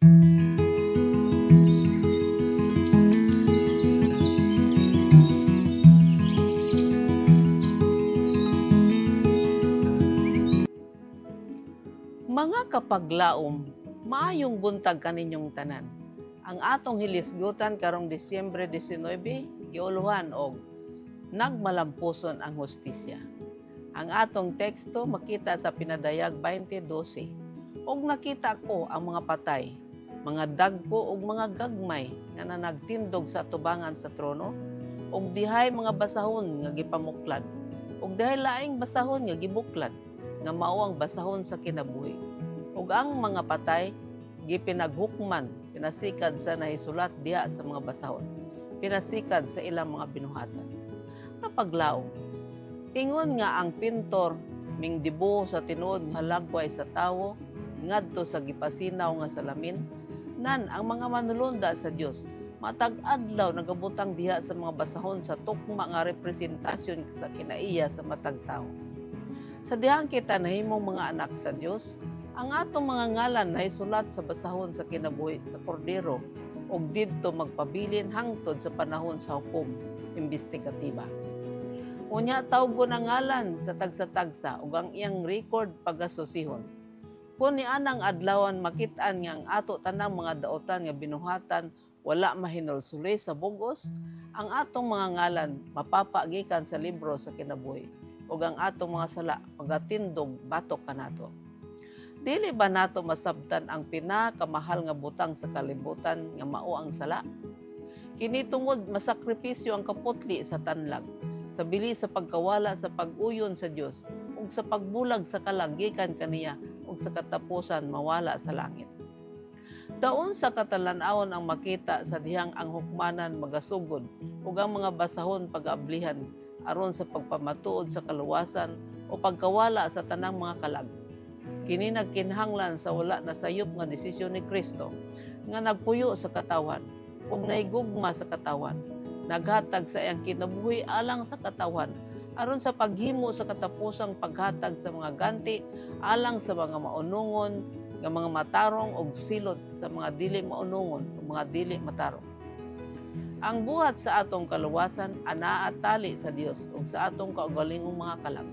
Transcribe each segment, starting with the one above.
Mga kapaglaom, maayong buntag kaninyong tanan. Ang atong hilisgutan karong Disyembre 19, giuluhan og nagmalampuson ang hustisya. Ang atong teksto makita sa Pinadayag 20:12. Og nakita ko ang mga patay, mga dagko ug mga gagmay nga nagtindog sa atubangan sa trono, og dihay mga basahon nga gipamuklad, og dihay laing basahon nga gibuklad, nga mao ang basahon sa kinabuhi. Ug ang mga patay gipinaghukman, pinasikad sa nahisulat diha sa mga basahon, pinasikad sa ilang mga binuhatan. Kapaglaom, ingon nga ang pintor mingdibo sa tinuod nga lagway sa tawo ngadto sa gipasinaw nga salamin, nan ang mga manulunda sa Dios matag adlaw nagabutang diha sa mga basahon sa tukma nga representasyon sa kinaiya sa matag tawo. Sa dihang kita nahimong mga anak sa Dios, ang atong mga ngalan nahisulat sa basahon sa kinabuhi sa kordero ug didto magpabilin hangtod sa panahon sa hukom imbestigatiba. Unya tawgon ang ngalan sa tagsa-tagsa ug ang iyang record pagasosihon. Kung ni anang adlawan makit-an nga ang ato tanang mga daotan nga binuhatan wala mahinulsuli sa bugos, ang atong mga ngalan mapapagikan sa libro sa kinabuhi ug ang atong mga sala pagatindog batok kanato. Dili ba nato masabtan ang pinakamahal nga butang sa kalibutan nga mao ang sala? Kini tungod masakripisyo ang kaputli sa tanlag, sa bilis sa pagkawala sa pag-uyon sa Dios ug sa pagbulag sa kalag gikan kaniya ug sa katapusan mawala sa langit. Daon sa katalan-awon ang makita sa dihang ang hukmanan magasugod ug ang mga basahon pag-ablihan aron sa pagpamatuod sa kaluwasan o pagkawala sa tanang mga kalag. Kini nagkinhanglan sa wala na sayop nga desisyon ni Kristo nga nagpuyo sa katawan ug naigugma sa katawan, naghatag sa iyang kinabuhi alang sa katawan aron sa paghimo sa katapusang paghatag sa mga ganti alang sa mga maunungon nga mga matarong ug silot sa mga dili maunungon ug mga dili matarong. Ang buhat sa atong kaluwasan anaa tali sa Dios ug sa atong kaugalingong mga kalag.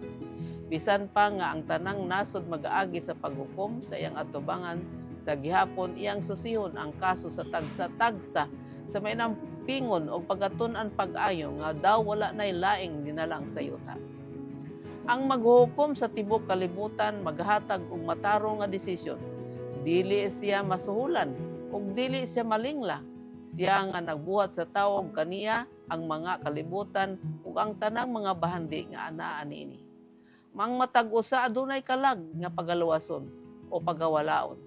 Bisan pa nga ang tanang nasod mag-aagi sa paghukom sa iyang atubangan, sa gihapon iyang susihon ang kaso sa tagsa-tagsa sa may pingon o pagatun-an pag-ayo nga daw wala na'y laing dinalang sayuta. Ang maghuhukom sa tibok kalibutan maghatag og matarong nga desisyon. Dili siya masuhulan ug dili siya malingla. Siya nga nagbuhat sa tawo ug kaniya ang mga kalibutan ug ang tanang mga bahandi nga anaa niini. Mang matag usa adunay kalag nga pagaluwason o pagawalaon.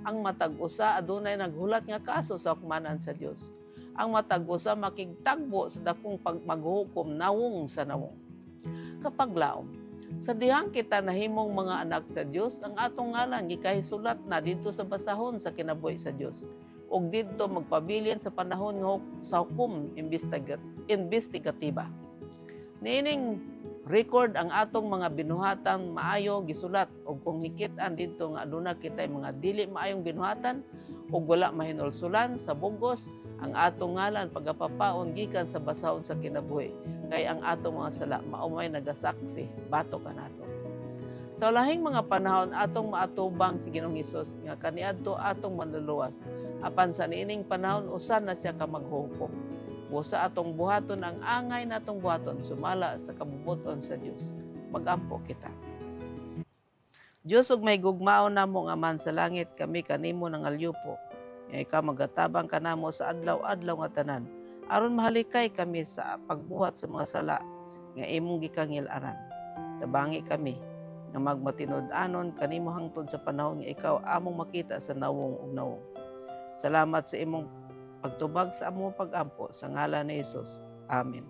Ang matag usa adunay naghulat nga kaso sa hukmanan sa Dios. Ang matag usa makigtagbo sa dakong maghukom nawong sa nawong. Kapaglaom, sa dihang kita nahimong mga anak sa Dios, ang atong ngalan gikahisulat na didto sa basahon sa kinabuhi sa Dios ug didto magpabilin sa panahon sa hukom imbestigatiba. Niining record ang atong mga binuhatan maayo gisulat ug kung hikit-an didto nga aduna kitay mga dili maayong binuhatan ug wala mahinulsulan sa bugos, ang atong ngalan pagapapaon gikan sa basahon sa kinabuhi kay ang atong mga sala maumay nagasaksi batok kanato. Sa lahing mga panahon atong maatubang si Ginoong Hesus nga kaniadto atong manluluwas apan sa niining panahon usan na siya ka maghukom. Busa atong buhaton ang angay natong buhaton sumala sa kabubuton sa Dios. Magampo kita. Dios ug may gugmaon namo nga man sa langit, kami kanimo nangalyupo. Nga ikaw magatabang kanamo sa adlaw-adlaw nga tanan aron mahalikay kami sa pagbuhat sa mga sala nga imong gikangil-aran. Tabangi kami nga magmatinud-anon kanimo hangtod sa panahon nga ikaw among makita sa nawong ug nawong. Salamat sa imong pagtubag sa among pag-ampo sa ngalan ni Hesus. Amen.